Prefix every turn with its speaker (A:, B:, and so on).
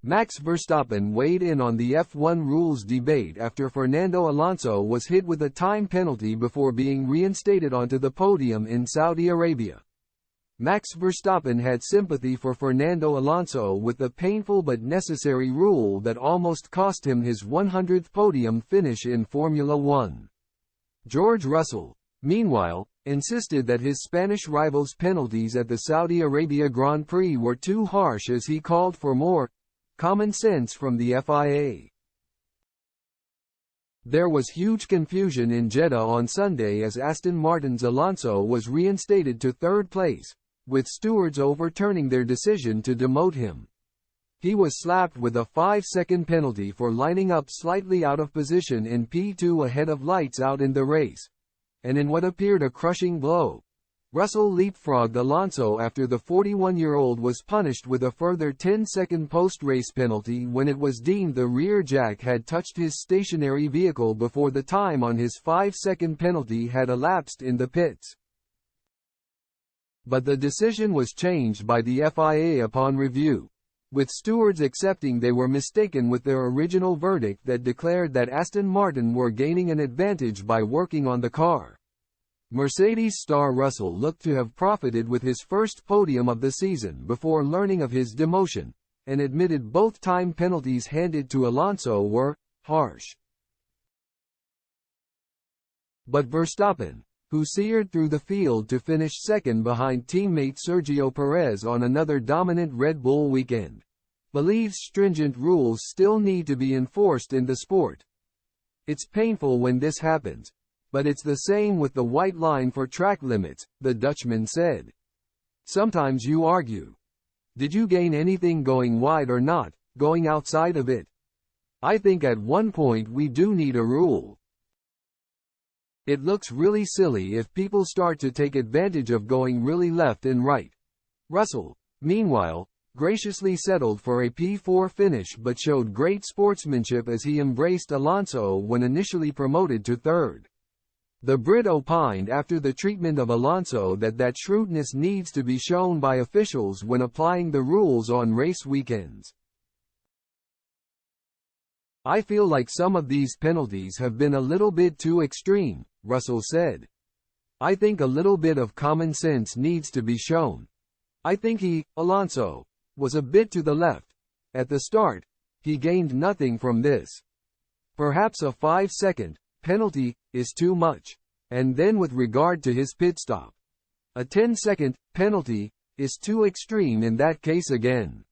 A: Max Verstappen weighed in on the F1 rules debate after Fernando Alonso was hit with a time penalty before being reinstated onto the podium in Saudi Arabia. Max Verstappen had sympathy for Fernando Alonso with the painful but necessary rule that almost cost him his 100th podium finish in Formula One. George Russell, meanwhile, insisted that his Spanish rival's penalties at the Saudi Arabia Grand Prix were too harsh as he called for more common sense from the FIA. There was huge confusion in Jeddah on Sunday as Aston Martin's Alonso was reinstated to third place, with stewards overturning their decision to demote him. He was slapped with a 5-second penalty for lining up slightly out of position in P2 ahead of lights out in the race, and in what appeared a crushing blow, Russell leapfrogged Alonso after the 41-year-old was punished with a further 10-second post-race penalty when it was deemed the rear jack had touched his stationary vehicle before the time on his 5-second penalty had elapsed in the pits. But the decision was changed by the FIA upon review, with stewards accepting they were mistaken with their original verdict that declared that Aston Martin were gaining an advantage by working on the car. Mercedes star Russell looked to have profited with his first podium of the season before learning of his demotion, and admitted both time penalties handed to Alonso were harsh. But Verstappen, who seared through the field to finish second behind teammate Sergio Perez on another dominant Red Bull weekend, believes stringent rules still need to be enforced in the sport. "It's painful when this happens, but it's the same with the white line for track limits," the Dutchman said. "Sometimes you argue. Did you gain anything going wide or not, going outside of it? I think at one point we do need a rule. It looks really silly if people start to take advantage of going really left and right." Russell, meanwhile, graciously settled for a P4 finish but showed great sportsmanship as he embraced Alonso when initially promoted to third. The Brit opined after the treatment of Alonso that shrewdness needs to be shown by officials when applying the rules on race weekends. "I feel like some of these penalties have been a little bit too extreme," Russell said. "I think a little bit of common sense needs to be shown. I think Alonso, was a bit to the left. At the start, he gained nothing from this. Perhaps a 5-second penalty is too much. And then with regard to his pit stop, a 10-second penalty is too extreme in that case again.